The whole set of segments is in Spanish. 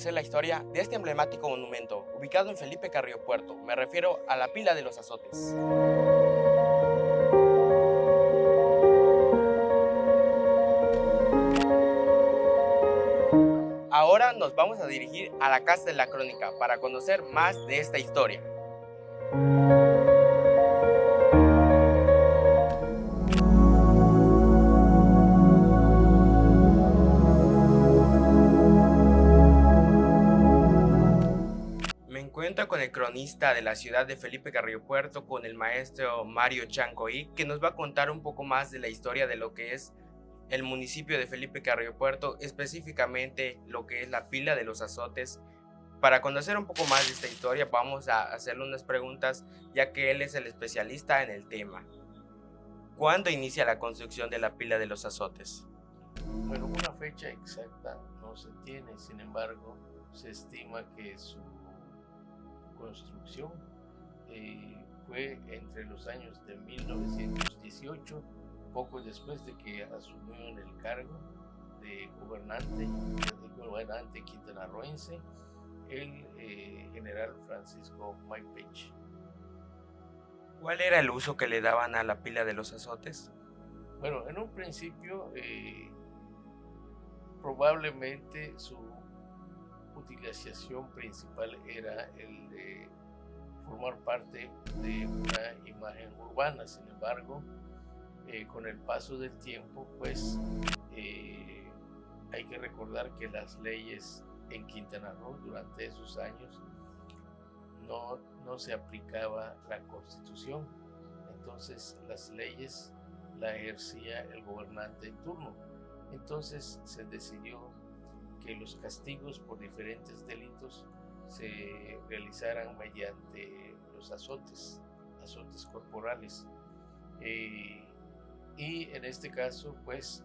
conocer la historia de este emblemático monumento ubicado en Felipe Carrillo Puerto. Me refiero a la Pila de los Azotes. Ahora nos vamos a dirigir a la Casa de la Crónica para conocer más de esta historia. Me encuentro con el cronista de la ciudad de Felipe Carrillo Puerto, con el maestro Mario Chancoí, que nos va a contar un poco más de la historia de lo que es el municipio de Felipe Carrillo Puerto, específicamente lo que es la Pila de los Azotes. Para conocer un poco más de esta historia, vamos a hacerle unas preguntas, ya que él es el especialista en el tema. ¿Cuándo inicia la construcción de la Pila de los Azotes? Bueno, una fecha exacta no se tiene, sin embargo, se estima que su construcción fue entre los años de 1918, poco después de que asumió en el cargo de gobernante quintanarroense, el general Francisco Maypech. ¿Cuál era el uso que le daban a la Pila de los Azotes? Bueno, en un principio probablemente su utilización principal era el de formar parte de una imagen urbana. Sin embargo, con el paso del tiempo, pues hay que recordar que las leyes en Quintana Roo durante esos años no se aplicaba la Constitución. Entonces las leyes la ejercía el gobernante en turno. Entonces se decidió que los castigos por diferentes delitos se realizaran mediante los azotes corporales. Y en este caso, pues,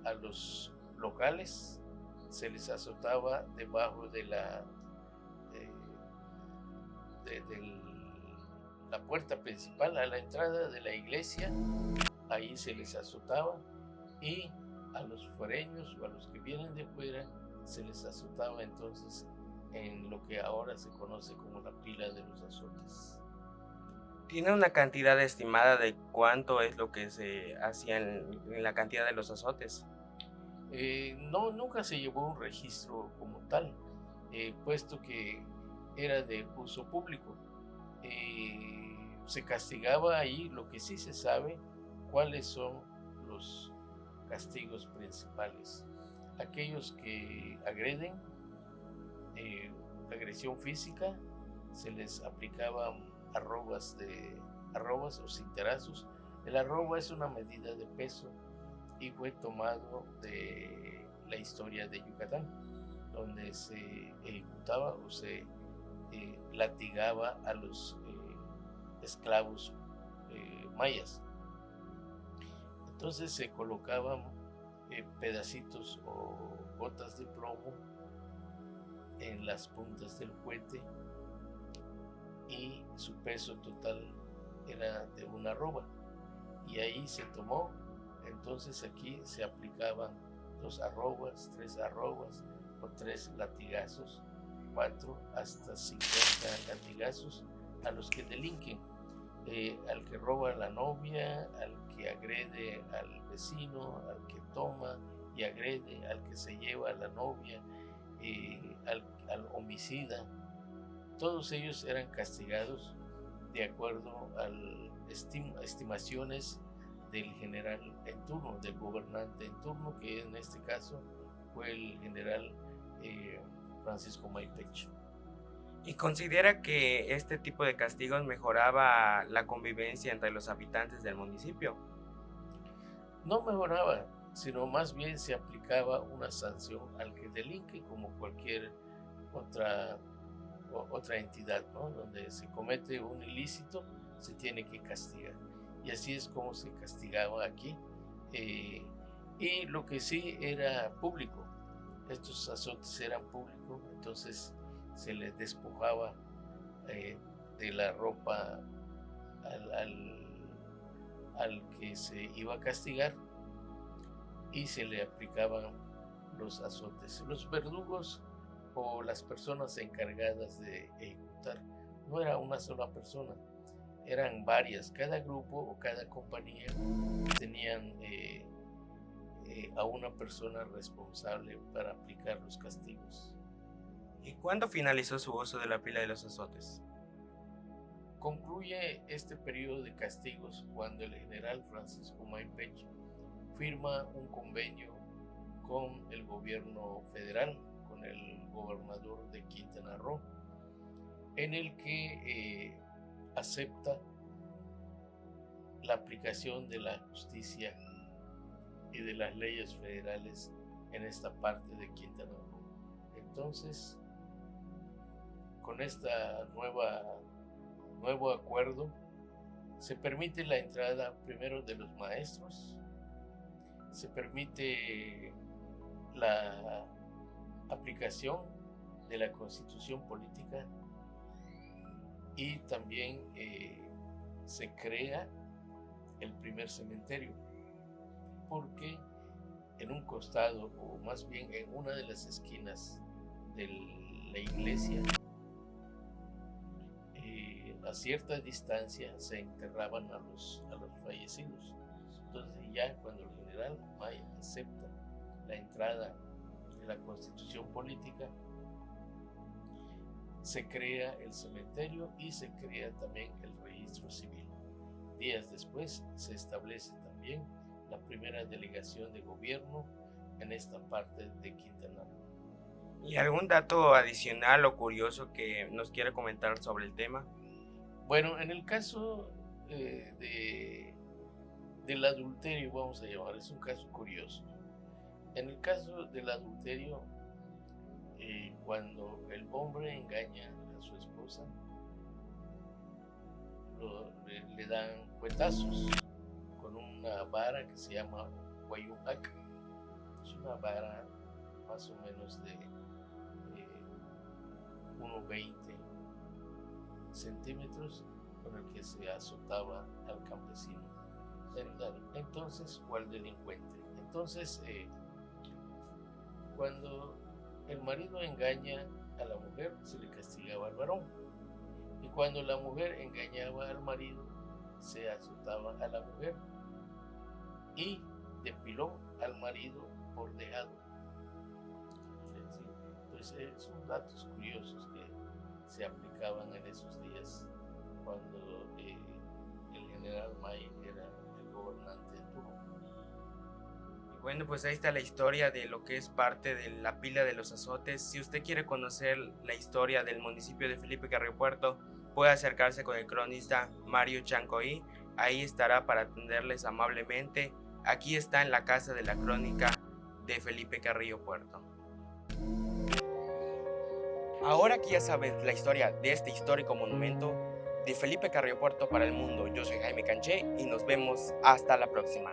a los locales se les azotaba debajo de la puerta principal, a la entrada de la iglesia. Ahí se les azotaba, y a los foreños o a los que vienen de fuera se les azotaba entonces en lo que ahora se conoce como la Pila de los Azotes. ¿Tiene una cantidad estimada de cuánto es lo que se hacía en la cantidad de los azotes? No, nunca se llevó un registro como tal, puesto que era de uso público. Se castigaba ahí. Lo que sí se sabe, cuáles son los castigos principales: aquellos que agreden, agresión física, se les aplicaban arrobas o cintarazos. El arroba es una medida de peso y fue tomado de la historia de Yucatán, donde se ejecutaba o se latigaba a los esclavos mayas. Entonces se colocaban pedacitos o gotas de plomo en las puntas del juguete, y su peso total era de una arroba, y ahí se tomó. Entonces aquí se aplicaban 2 arrobas, 3 arrobas o 3 latigazos, 4 hasta 50 latigazos a los que delinquen, al que roba a la novia, al que agrede al vecino, al que toma y agrede, al que se lleva a la novia, al homicida. Todos ellos eran castigados de acuerdo a estimaciones del general en turno, del gobernante en turno, que en este caso fue el general Francisco Maypech. ¿Y considera que este tipo de castigos mejoraba la convivencia entre los habitantes del municipio? No mejoraba, sino más bien se aplicaba una sanción al que delinque, como cualquier otra entidad, ¿no? Donde se comete un ilícito, se tiene que castigar. Y así es como se castigaba aquí. Y lo que sí era público, estos azotes eran públicos, entonces se les despojaba de la ropa al que se iba a castigar, y se le aplicaban los azotes. Los verdugos o las personas encargadas de ejecutar. No era una sola persona, eran varias. Cada grupo o cada compañía tenían a una persona responsable para aplicar los castigos. ¿Y cuándo finalizó su uso de la pila de los azotes? Concluye este periodo de castigos cuando el general Francisco Maipech firma un convenio con el gobierno federal, con el gobernador de Quintana Roo, en el que acepta la aplicación de la justicia y de las leyes federales en esta parte de Quintana Roo. Entonces, con esta nuevo acuerdo, se permite la entrada primero de los maestros, se permite la aplicación de la Constitución política y también se crea el primer cementerio, porque en un costado, o más bien en una de las esquinas de la iglesia, a cierta distancia se enterraban a los fallecidos. Entonces ya cuando el general May acepta la entrada de la Constitución política, se crea el cementerio y se crea también el registro civil. Días después se establece también la primera delegación de gobierno en esta parte de Quintana Roo. ¿Y algún dato adicional o curioso que nos quiera comentar sobre el tema? Bueno, en el caso del adulterio, vamos a llamar, es un caso curioso. En el caso del adulterio, cuando el hombre engaña a su esposa, le dan cuetazos con una vara que se llama Guayumac. Es una vara más o menos de 1,20 centímetros con el que se azotaba al campesino, entonces, o al delincuente. Entonces, cuando el marido engaña a la mujer, se le castigaba al varón, y cuando la mujer engañaba al marido, se azotaba a la mujer y de pilón al marido por dejado. Entonces, son datos curiosos que se aplicaban en esos días cuando el general May era el gobernante de turno. Y bueno, pues ahí está la historia de lo que es parte de la pila de los azotes. Si usted quiere conocer la historia del municipio de Felipe Carrillo Puerto, puede acercarse con el cronista Mario Chancoí. Ahí estará para atenderles amablemente. Aquí está en la Casa de la Crónica de Felipe Carrillo Puerto. Ahora que ya sabes la historia de este histórico monumento de Felipe Carrillo Puerto para el mundo, yo soy Jaime Canché y nos vemos hasta la próxima.